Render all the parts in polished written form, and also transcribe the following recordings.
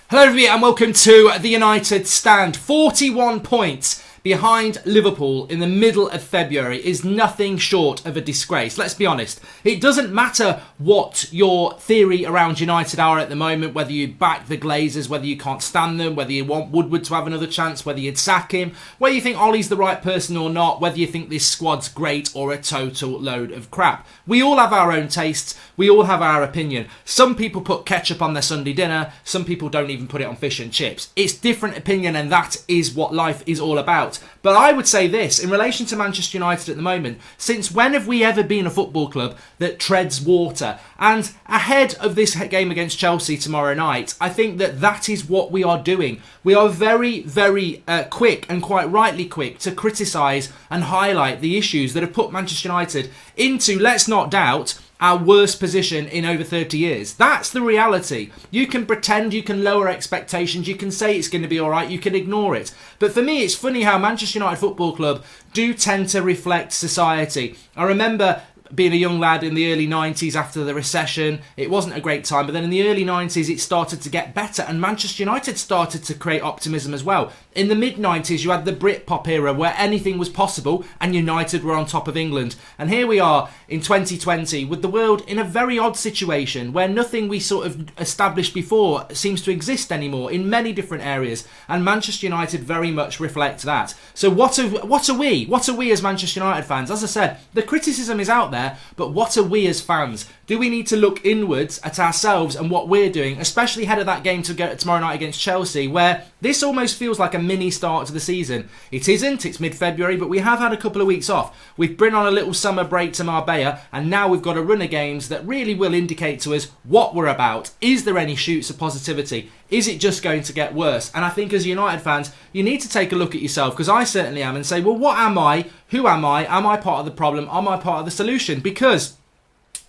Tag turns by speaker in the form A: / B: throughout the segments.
A: Hello everybody and welcome to the United Stand. 41 points behind Liverpool in the middle of February is nothing short of a disgrace. Let's be honest. It doesn't matter what your theory around United are at the moment, whether you back the Glazers, whether you can't stand them, whether you want Woodward to have another chance, whether you'd sack him, whether you think Ollie's the right person or not, whether you think this squad's great or a total load of crap. We all have our own tastes. We all have our opinion. Some people put ketchup on their Sunday dinner. Some people don't even put it on fish and chips. It's different opinion, and that is what life is all about. But I would say this, in relation to Manchester United at the moment, since when have we ever been a football club that treads water? And ahead of this game against Chelsea tomorrow night, I think that is what we are doing. We are very, very quick, and quite rightly quick, to criticise and highlight the issues that have put Manchester United into, let's not doubt, our worst position in over 30 years. That's the reality. You can pretend, you can lower expectations, you can say it's going to be alright, you can ignore it. But for me, it's funny how Manchester United Football Club do tend to reflect society. I remember being a young lad in the early 90s after the recession. It wasn't a great time, but then in the early 90s it started to get better and Manchester United started to create optimism as well. In the mid-90s you had the Britpop era where anything was possible and United were on top of England. And here we are in 2020 with the world in a very odd situation where nothing we sort of established before seems to exist anymore in many different areas, and Manchester United very much reflect that. So what are we as Manchester United fans? As I said, the criticism is out there, but what are we as fans? Do we need to look inwards at ourselves and what we're doing, especially ahead of that game to go tomorrow night against Chelsea, where this almost feels like a mini start to the season? It isn't, it's mid-February, but we have had a couple of weeks off. We've been on a little summer break to Marbella, and now we've got a run of games that really will indicate to us what we're about. Is there any shoots of positivity? Is it just going to get worse? And I think as United fans, you need to take a look at yourself, because I certainly am, and say, well, what am I? Who am I? Am I part of the problem? Am I part of the solution? Because,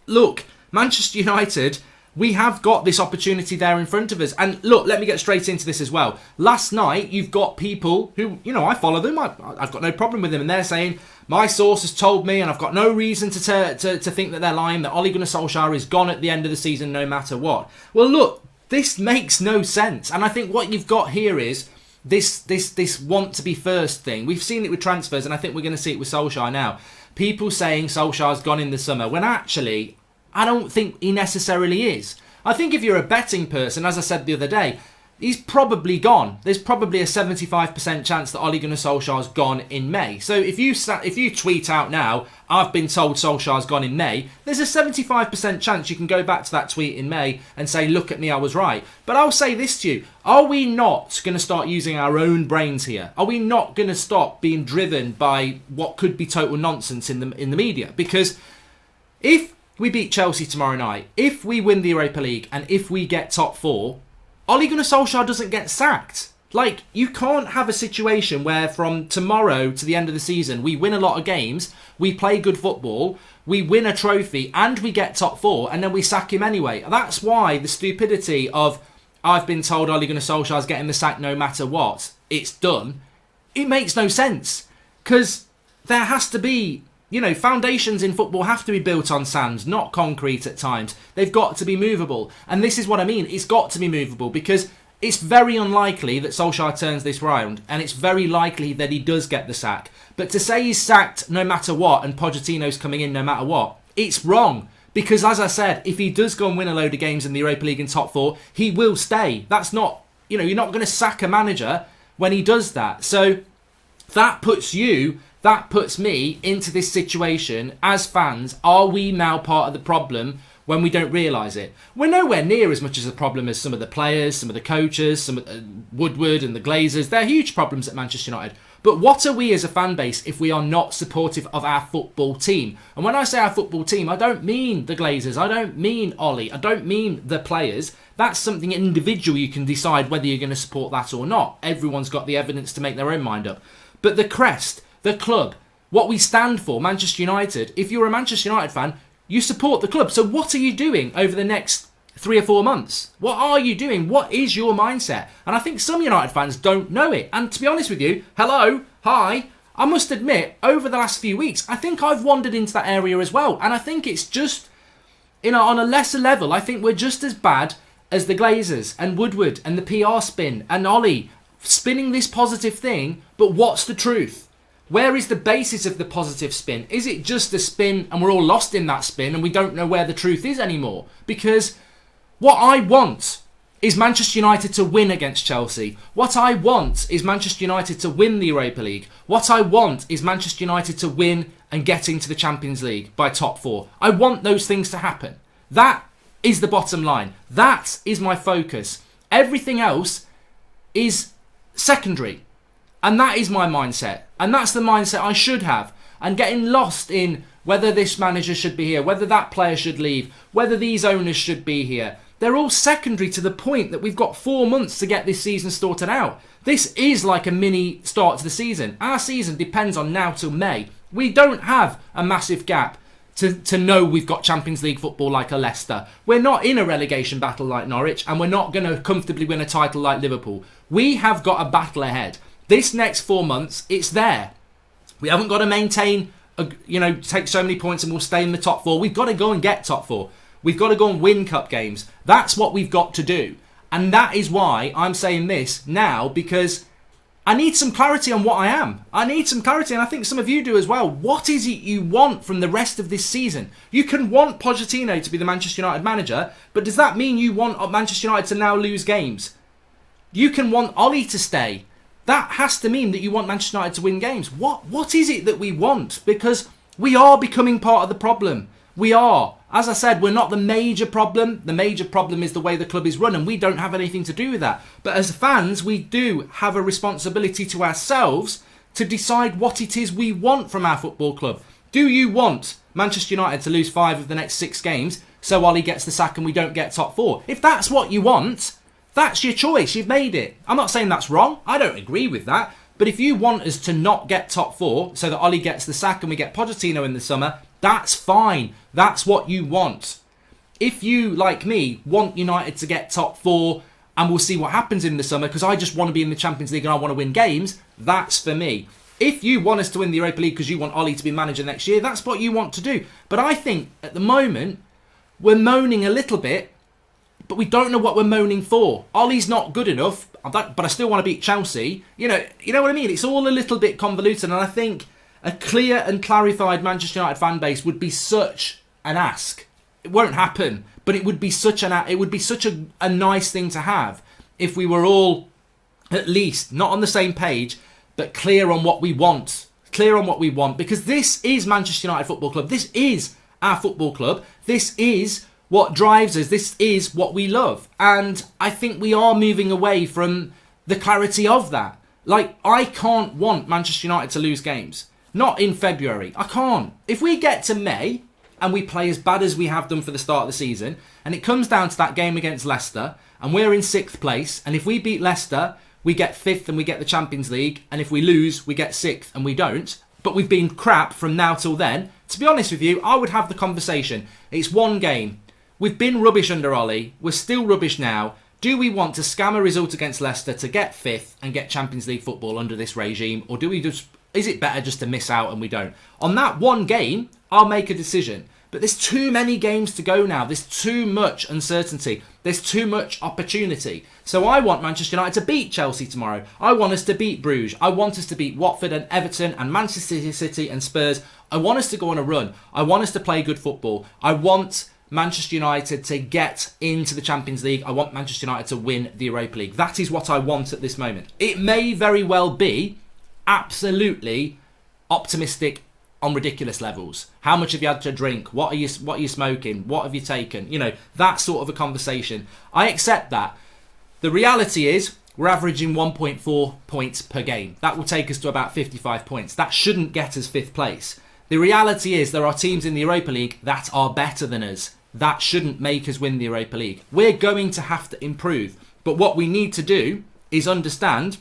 A: look, Manchester United, we have got this opportunity there in front of us. And look, let me get straight into this as well. Last night, you've got people who, I follow them. I've got no problem with them. And they're saying, my source has told me, and I've got no reason to think that they're lying, that Ole Gunnar Solskjaer is gone at the end of the season no matter what. Well, look, this makes no sense. And I think what you've got here is this want to be first thing. We've seen it with transfers, and I think we're going to see it with Solskjaer now. People saying Solskjaer's gone in the summer, when actually, I don't think he necessarily is. I think if you're a betting person, as I said the other day, he's probably gone. There's probably a 75% chance that Ole Gunnar Solskjaer's gone in May. So if you tweet out now, I've been told Solskjaer's gone in May, there's a 75% chance you can go back to that tweet in May and say, look at me, I was right. But I'll say this to you, are we not going to start using our own brains here? Are we not going to stop being driven by what could be total nonsense in the media? Because if we beat Chelsea tomorrow night, if we win the Europa League, and if we get top four, Ole Gunnar Solskjaer doesn't get sacked. Like, you can't have a situation where from tomorrow to the end of the season, we win a lot of games, we play good football, we win a trophy, and we get top four, and then we sack him anyway. That's why the stupidity of, I've been told Ole Gunnar Solskjaer's getting the sack no matter what, it's done, it makes no sense. Because there has to be, foundations in football have to be built on sand, not concrete at times. They've got to be movable. And this is what I mean. It's got to be movable because it's very unlikely that Solskjaer turns this round, and it's very likely that he does get the sack. But to say he's sacked no matter what and Pochettino's coming in no matter what, it's wrong. Because as I said, if he does go and win a load of games in the Europa League in top four, he will stay. That's not, you're not going to sack a manager when he does that. So that puts me into this situation as fans. Are we now part of the problem when we don't realise it? We're nowhere near as much as a problem as some of the players, some of the coaches, some of Woodward and the Glazers. They're huge problems at Manchester United. But what are we as a fan base if we are not supportive of our football team? And when I say our football team, I don't mean the Glazers, I don't mean Ollie, I don't mean the players. That's something individual. You can decide whether you're going to support that or not. Everyone's got the evidence to make their own mind up. But the crest, the club, what we stand for, Manchester United, if you're a Manchester United fan, you support the club. So what are you doing over the next 3 or 4 months? What are you doing? What is your mindset? And I think some United fans don't know it. And to be honest with you, hi, I must admit, over the last few weeks, I think I've wandered into that area as well. And I think it's just, on a lesser level, I think we're just as bad as the Glazers and Woodward and the PR spin and Ollie spinning this positive thing, but what's the truth? Where is the basis of the positive spin? Is it just a spin and we're all lost in that spin and we don't know where the truth is anymore? Because what I want is Manchester United to win against Chelsea. What I want is Manchester United to win the Europa League. What I want is Manchester United to win and get into the Champions League by top 4. I want those things to happen. That is the bottom line. That is my focus. Everything else is secondary. And that is my mindset. And that's the mindset I should have. And getting lost in whether this manager should be here, whether that player should leave, whether these owners should be here. They're all secondary to the point that we've got 4 months to get this season sorted out. This is like a mini start to the season. Our season depends on now till May. We don't have a massive gap to know we've got Champions League football like a Leicester. We're not in a relegation battle like Norwich, and we're not going to comfortably win a title like Liverpool. We have got a battle ahead. This next 4 months, it's there. We haven't got to maintain, take so many points and we'll stay in the top 4. We've got to go and get top 4. We've got to go and win cup games. That's what we've got to do. And that is why I'm saying this now, because I need some clarity on what I am. I need some clarity, and I think some of you do as well. What is it you want from the rest of this season? You can want Pochettino to be the Manchester United manager, but does that mean you want Manchester United to now lose games? You can want Ollie to stay. That has to mean that you want Manchester United to win games. What is it that we want? Because we are becoming part of the problem. We are. As I said, we're not the major problem. The major problem is the way the club is run, and we don't have anything to do with that. But as fans, we do have a responsibility to ourselves to decide what it is we want from our football club. Do you want Manchester United to lose 5 of the next 6 games so Ollie gets the sack and we don't get top 4? If that's what you want, that's your choice. You've made it. I'm not saying that's wrong. I don't agree with that. But if you want us to not get top 4 so that Ollie gets the sack and we get Pochettino in the summer, that's fine. That's what you want. If you, like me, want United to get top 4 and we'll see what happens in the summer because I just want to be in the Champions League and I want to win games, that's for me. If you want us to win the Europa League because you want Ollie to be manager next year, that's what you want to do. But I think at the moment, we're moaning a little bit, but we don't know what we're moaning for. Ollie's not good enough, but I still want to beat Chelsea. You know what I mean? It's all a little bit convoluted, and I think a clear and clarified Manchester United fan base would be such an ask. It won't happen, but it would be such a nice thing to have if we were all at least not on the same page, but clear on what we want. Clear on what we want, because this is Manchester United Football Club. This is our football club. This is what drives us. This is what we love. And I think we are moving away from the clarity of that. Like, I can't want Manchester United to lose games. Not in February. I can't. If we get to May and we play as bad as we have done for the start of the season, and it comes down to that game against Leicester, and we're in 6th place, and if we beat Leicester, we get 5th and we get the Champions League, and if we lose, we get 6th and we don't, but we've been crap from now till then, to be honest with you, I would have the conversation. It's one game. We've been rubbish under Ollie. We're still rubbish now. Do we want to scam a result against Leicester to get 5th and get Champions League football under this regime? Or do we just... is it better just to miss out and we don't? On that one game, I'll make a decision. But there's too many games to go now. There's too much uncertainty. There's too much opportunity. So I want Manchester United to beat Chelsea tomorrow. I want us to beat Bruges. I want us to beat Watford and Everton and Manchester City and Spurs. I want us to go on a run. I want us to play good football. I want Manchester United to get into the Champions League. I want Manchester United to win the Europa League. That is what I want at this moment. It may very well be absolutely optimistic on ridiculous levels. How much have you had to drink? What are you smoking? What have you taken? You know, that sort of a conversation. I accept that. The reality is we're averaging 1.4 points per game. That will take us to about 55 points. That shouldn't get us 5th place. The reality is there are teams in the Europa League that are better than us. That shouldn't make us win the Europa League. We're going to have to improve. But what we need to do is understand,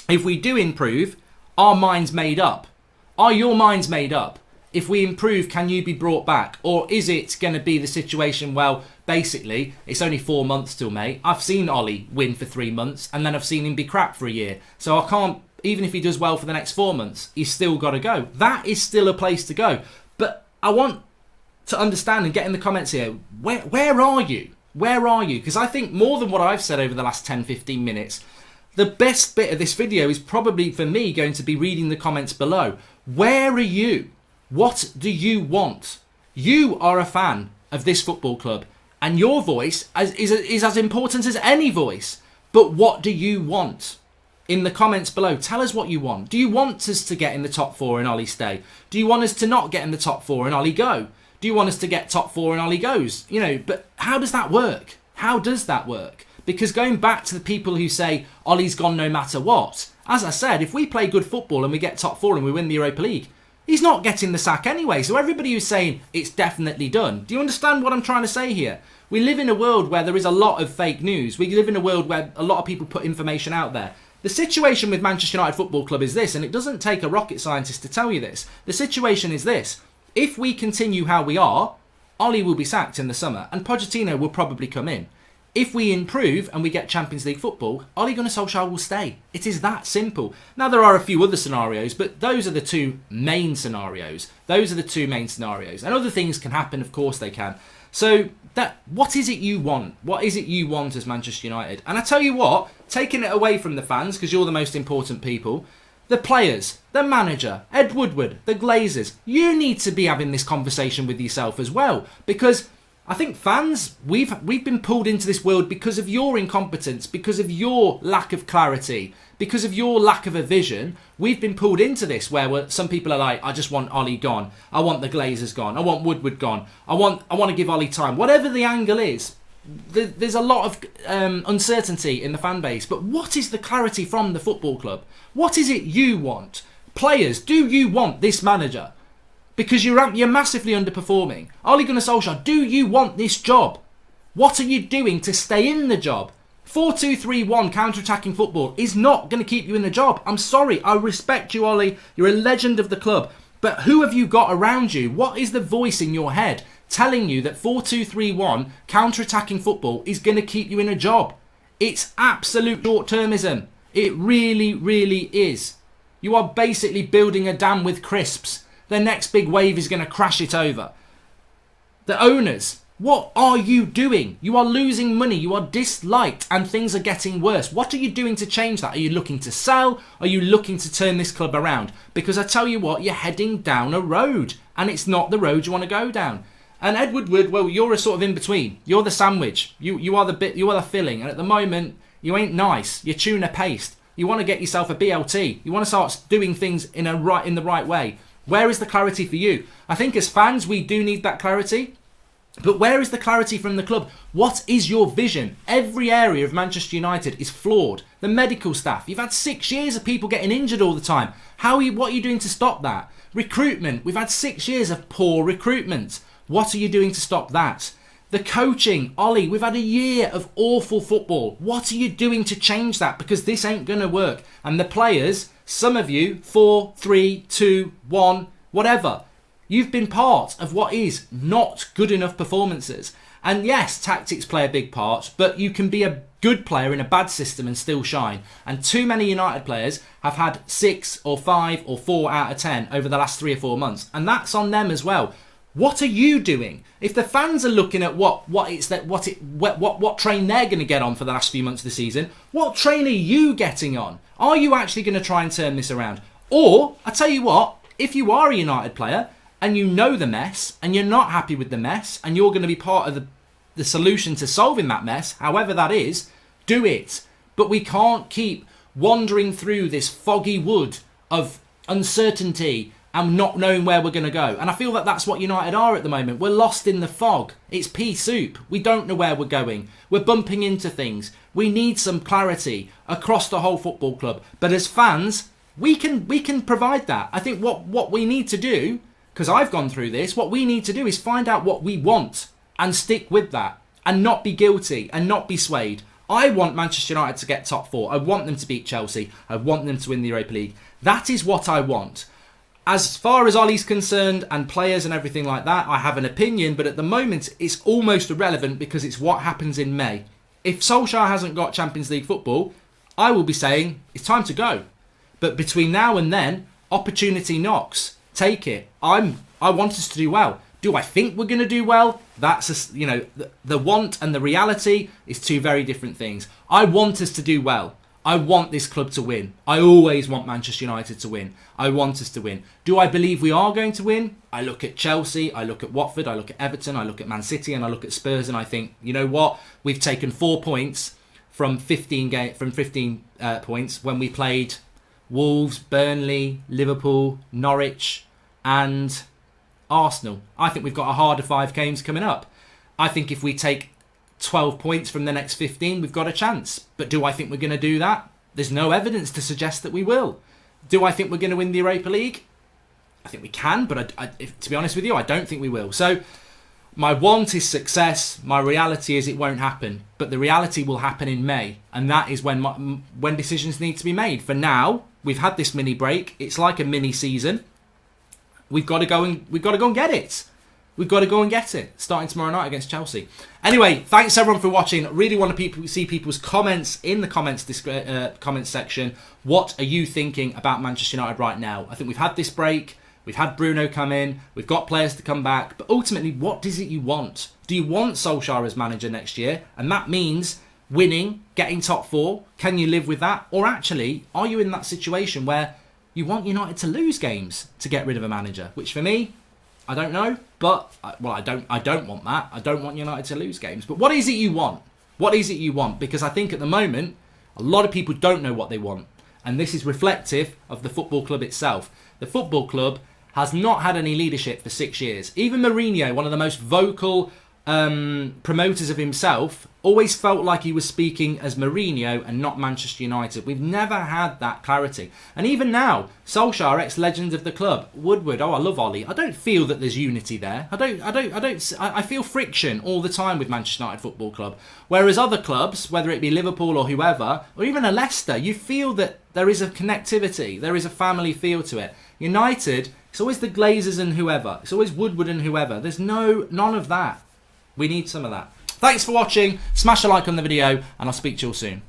A: if we do improve, our mind's made up. Are your minds made up? If we improve, can you be brought back? Or is it going to be the situation, well, basically, it's only 4 months till May. I've seen Ollie win for 3 months, and then I've seen him be crap for a year. So I can't, even if he does well for the next 4 months, he's still got to go. That is still a place to go. But I want to understand and get in the comments here, where are you? Where are you? Because I think more than what I've said over the last 10, 15 minutes, the best bit of this video is probably for me going to be reading the comments below. Where are you? What do you want? You are a fan of this football club and your voice is as important as any voice. But what do you want? In the comments below, tell us what you want. Do you want us to get in the top 4 and Ollie stay? Do you want us to not get in the top 4 and Ollie go? Do you want us to get top 4 and Ollie goes? You know, but how does that work? How does that work? Because going back to the people who say Ollie's gone no matter what, as I said, if we play good football and we get top 4 and we win the Europa League, he's not getting the sack anyway. So everybody who's saying it's definitely done, do you understand what I'm trying to say here? We live in a world where there is a lot of fake news. We live in a world where a lot of people put information out there. The situation with Manchester United Football Club is this, and it doesn't take a rocket scientist to tell you this. The situation is this. If we continue how we are, Ollie will be sacked in the summer and Pochettino will probably come in. If we improve and we get Champions League football, Ole Gunnar Solskjaer will stay. It is that simple. Now, there are a few other scenarios, but those are the two main scenarios. And other things can happen, of course they can. So, what is it you want? What is it you want as Manchester United? And I tell you what, taking it away from the fans, because you're the most important people, the players, the manager, Ed Woodward, the Glazers, you need to be having this conversation with yourself as well. Because I think fans, we've been pulled into this world because of your incompetence, because of your lack of clarity, because of your lack of a vision. We've been pulled into this where some people are like, I just want Ollie gone. I want the Glazers gone. I want Woodward gone. I want to give Ollie time. Whatever the angle is, there's a lot of uncertainty in the fan base. But what is the clarity from the football club? What is it you want? Players, do you want this manager? Because you're massively underperforming. Ole Gunnar Solskjaer, do you want this job? What are you doing to stay in the job? 4-2-3-1 counter-attacking football is not going to keep you in the job. I'm sorry, I respect you, Ollie. You're a legend of the club. But who have you got around you? What is the voice in your head telling you that 4-2-3-1 counter-attacking football is going to keep you in a job? It's absolute short-termism. It really, really is. You are basically building a dam with crisps. The next big wave is going to crash it over. The owners, what are you doing? You are losing money. You are disliked and things are getting worse. What are you doing to change that? Are you looking to sell? Are you looking to turn this club around? Because I tell you what, you're heading down a road and it's not the road you want to go down. And Ed Woodward, well, you're a sort of in between. You're the sandwich. You are the filling. And at the moment, you ain't nice. You're tuna paste. You want to get yourself a BLT. You want to start doing things in the right way. Where is the clarity for you? I think as fans, we do need that clarity. But where is the clarity from the club? What is your vision? Every area of Manchester United is flawed. The medical staff. You've had 6 years of people getting injured all the time. What are you doing to stop that? Recruitment. We've had 6 years of poor recruitment. What are you doing to stop that? The coaching. Ollie, we've had a year of awful football. What are you doing to change that? Because this ain't going to work. And the players, some of you, 4, 3, 2, 1, whatever. You've been part of what is not good enough performances. And yes, tactics play a big part, but you can be a good player in a bad system and still shine. And too many United players have had 6 or 5 or 4 out of 10 over the last 3 or 4 months. And that's on them as well. What are you doing? If the fans are looking at what train they're going to get on for the last few months of the season, what train are you getting on? Are you actually going to try and turn this around? Or, I tell you what, if you are a United player and you know the mess and you're not happy with the mess and you're going to be part of the solution to solving that mess, however that is, do it. But we can't keep wandering through this foggy wood of uncertainty and not knowing where we're going to go. And I feel that that's what United are at the moment. We're lost in the fog. It's pea soup. We don't know where we're going. We're bumping into things. We need some clarity across the whole football club. But as fans, we can provide that. I think what we need to do, because I've gone through this, what we need to do is find out what we want and stick with that and not be guilty and not be swayed. I want Manchester United to get top 4. I want them to beat Chelsea. I want them to win the Europa League. That is what I want. As far as Ollie's concerned and players and everything like that, I have an opinion, but at the moment it's almost irrelevant because it's what happens in May. If Solskjaer hasn't got Champions League football, I will be saying it's time to go. But between now and then, opportunity knocks. Take it. I want us to do well. Do I think we're going to do well? That's you know, the want and the reality is two very different things. I want us to do well. I want this club to win. I always want Manchester United to win. I want us to win. Do I believe we are going to win? I look at Chelsea, I look at Watford, I look at Everton, I look at Man City, and I look at Spurs, and I think, you know what? We've taken 4 points from 15 points when we played Wolves, Burnley, Liverpool, Norwich, and Arsenal. I think we've got a harder 5 games coming up. I think if we take 12 points from the next 15, we've got a chance. But do I think we're going to do that? There's no evidence to suggest that we will. Do I think we're going to win the Europa League? I think we can, but to be honest with you, I don't think we will. So my want is success. My reality is it won't happen. But the reality will happen in May, and that is when decisions need to be made. For now, we've had this mini break. It's like a mini season. We've got to go and get it. We've got to go and get it, starting tomorrow night against Chelsea. Anyway, thanks everyone for watching. Really want to see people's comments in the comments section. What are you thinking about Manchester United right now? I think we've had this break. We've had Bruno come in. We've got players to come back. But ultimately, what is it you want? Do you want Solskjaer as manager next year? And that means winning, getting top 4. Can you live with that? Or actually, are you in that situation where you want United to lose games to get rid of a manager? Which for me, I don't know, but I don't want that. I don't want United to lose games. But what is it you want? What is it you want? Because I think at the moment, a lot of people don't know what they want. And this is reflective of the football club itself. The football club has not had any leadership for 6 years. Even Mourinho, one of the most vocal promoters of himself, always felt like he was speaking as Mourinho and not Manchester United. We've never had that clarity. And even now, Solskjaer, ex-legend of the club, Woodward, I love Ollie. I don't feel that there's unity there. I feel friction all the time with Manchester United Football Club. Whereas other clubs, whether it be Liverpool or whoever, or even a Leicester, you feel that there is a connectivity, there is a family feel to it. United, it's always the Glazers and whoever. It's always Woodward and whoever. There's none of that. We need some of that. Thanks for watching. Smash a like on the video, and I'll speak to you all soon.